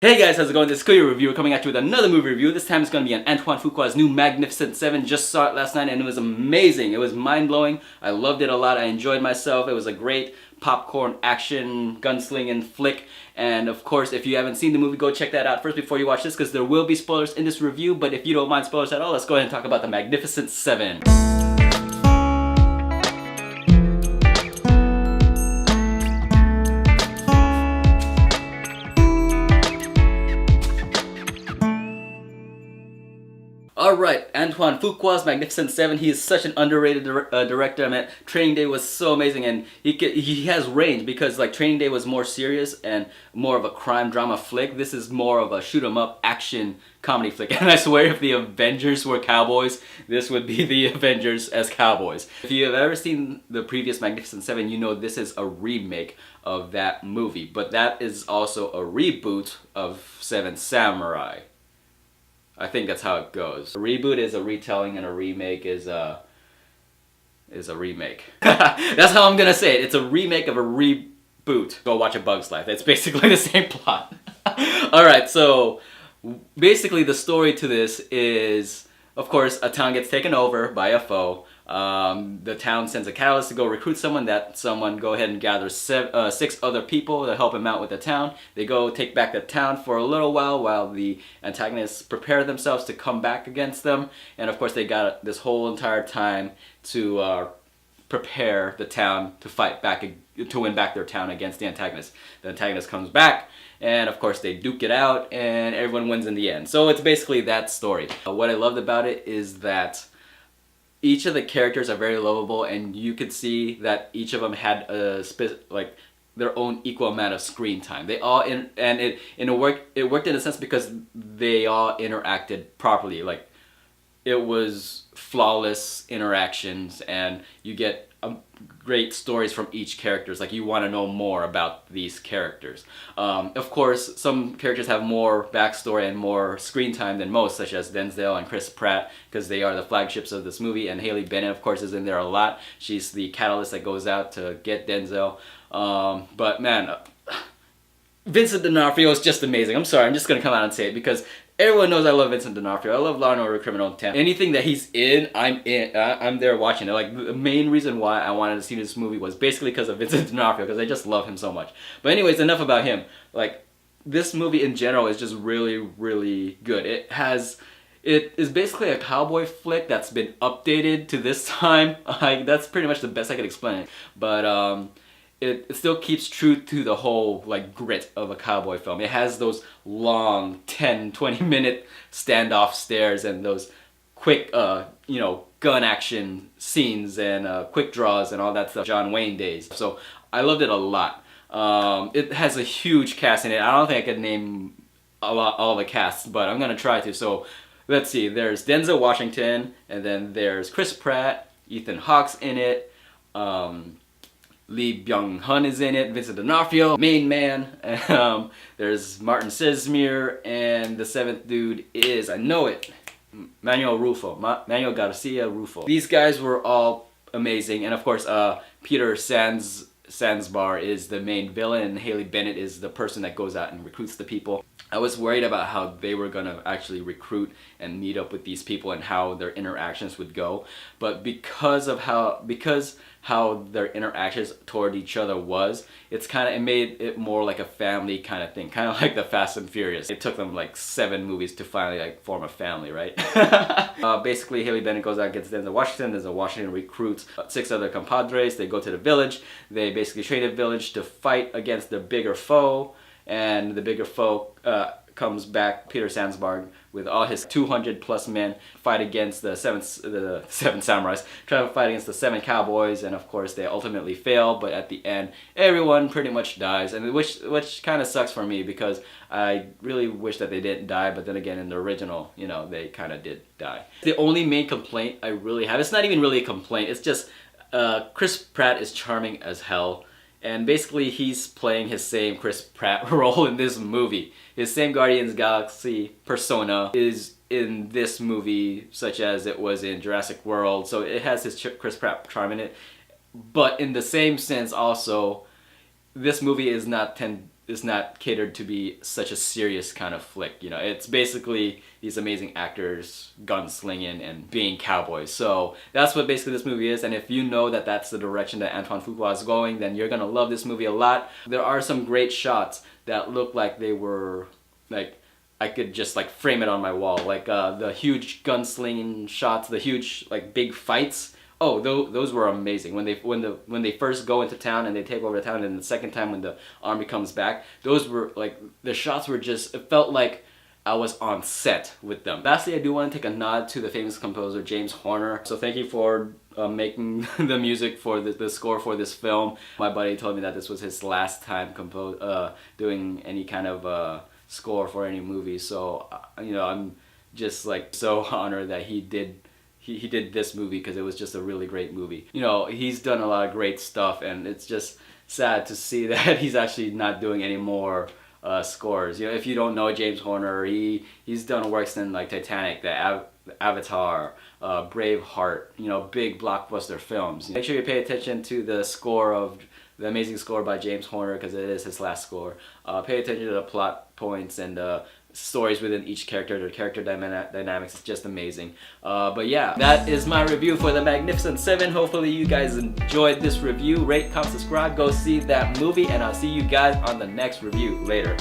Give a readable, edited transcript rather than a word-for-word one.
Hey guys, how's it going? This is Koyo Reviewer coming at you with another movie review. This time it's going to be on Antoine Fuqua's new Magnificent Seven. Just saw it last night and it was amazing. It was mind-blowing. I loved it a lot. I enjoyed myself. It was a great popcorn action gunslinging flick. And of course, if you haven't seen the movie, go check that out first before you watch this because there will be spoilers in this review. But if you don't mind spoilers at all, let's go ahead and talk about the Magnificent Seven. Alright, Antoine Fuqua's Magnificent Seven. He is such an underrated director. I mean, Training Day was so amazing, and he has range because like Training Day was more serious and more of a crime drama flick. This is more of a shoot 'em up action comedy flick. And I swear, if the Avengers were cowboys, this would be the Avengers as cowboys. If you have ever seen the previous Magnificent Seven, you know this is a remake of that movie, but that is also a reboot of Seven Samurai. I think that's how it goes. A reboot is a retelling and a remake is a remake. That's how I'm gonna say it. It's a remake of a reboot. Go watch A Bug's Life. It's basically the same plot. Alright, so basically the story to this is, of course, a town gets taken over by a foe. The town sends a catalyst to go recruit someone. That someone go ahead and gather six other people to help him out with the town. They go take back the town for a little while the antagonists prepare themselves to come back against them. And of course they got this whole entire time to prepare the town to fight back, to win back their town against the antagonist. The antagonist comes back, and of course they duke it out and everyone wins in the end. So it's basically that story. What I loved about it is that each of the characters are very lovable, and you could see that each of them had their own equal amount of screen time. They all it worked in a sense because they all interacted properly. Like, it was flawless interactions, and you get great stories from each characters. Like, you want to know more about these characters. Of course, some characters have more backstory and more screen time than most, such as Denzel and Chris Pratt, because they are the flagships of this movie. And Haley Bennett, of course, is in there a lot. She's the catalyst that goes out to get Denzel. But man, Vincent D'Onofrio is just amazing. I'm sorry, I'm just gonna come out and say it because everyone knows I love Vincent D'Onofrio. I love Law and Order: Criminal Intent. Anything that he's in, I'm in. I'm there watching it. Like, the main reason why I wanted to see this movie was basically because of Vincent D'Onofrio, because I just love him so much. But anyways, enough about him. Like, this movie in general is just really, really good. It is basically a cowboy flick that's been updated to this time. That's pretty much the best I could explain it. But it still keeps true to the whole like grit of a cowboy film. It has those long 10-20 minute standoff stares and those quick gun action scenes and quick draws and all that stuff. John Wayne days. So I loved it a lot. It has a huge cast in it. I don't think I could name all the casts, but I'm gonna try to. So let's see. There's Denzel Washington, and then there's Chris Pratt, Ethan Hawke's in it. Byung-hun is in it, Vincent D'Onofrio, main man. There's Martin Sismier, and the seventh dude is, I know it, Manuel Garcia-Rulfo. These guys were all amazing, and of course Peter Sansbar is the main villain, and Haley Bennett is the person that goes out and recruits the people. I was worried about how they were gonna actually recruit and meet up with these people and how their interactions would go, but because how their interactions toward each other was, it made it more like a family kind of thing, kind of like the Fast and Furious. It took them like 7 movies to finally like form a family, right? Basically, Haley Bennett goes out and gets Denzel Washington. Denzel Washington recruits 6 other compadres. They go to the village. They basically train the village to fight against the bigger foe, and the bigger foe comes back, Peter Sansbar, with all his 200 plus men, fight against the seven samurais, try to fight against the 7 cowboys, and of course they ultimately fail, but at the end everyone pretty much dies, and which kind of sucks for me because I really wish that they didn't die, but then again in the original, they kind of did die. The only main complaint I really have, it's not even really a complaint, it's just Chris Pratt is charming as hell. And basically he's playing his same Chris Pratt role in this movie. His same Guardians of the Galaxy persona is in this movie, such as it was in Jurassic World. So it has his Chris Pratt charm in it. But in the same sense also, this movie is not is not catered to be such a serious kind of flick. You know, it's basically these amazing actors gunslinging and being cowboys. So that's what basically this movie is. And if you know that that's the direction that Antoine Fuqua is going, then you're gonna love this movie a lot. There are some great shots that look like they were like, I could just like frame it on my wall, like the huge gunslinging shots, the huge like big fights. Oh, those were amazing. When they first go into town and they take over the town, and the second time when the army comes back, those were like, the shots were just, it felt like I was on set with them. Lastly, I do want to take a nod to the famous composer James Horner. So thank you for making the music for the score for this film. My buddy told me that this was his last time doing any kind of score for any movie. So you know, I'm just like so honored that he did this movie, because it was just a really great movie. You know, he's done a lot of great stuff, and it's just sad to see that he's actually not doing any more scores. You know, if you don't know James Horner, he's done works in like Titanic, the Avatar, Braveheart, you know, big blockbuster films. Make sure you pay attention to the score of the amazing score by James Horner, because it is his last score. Pay attention to the plot points and stories within each character. Their character dynamics is just amazing. But yeah, that is my review for The Magnificent Seven. Hopefully you guys enjoyed this review. Rate, comment, subscribe, go see that movie, and I'll see you guys on the next review. Later.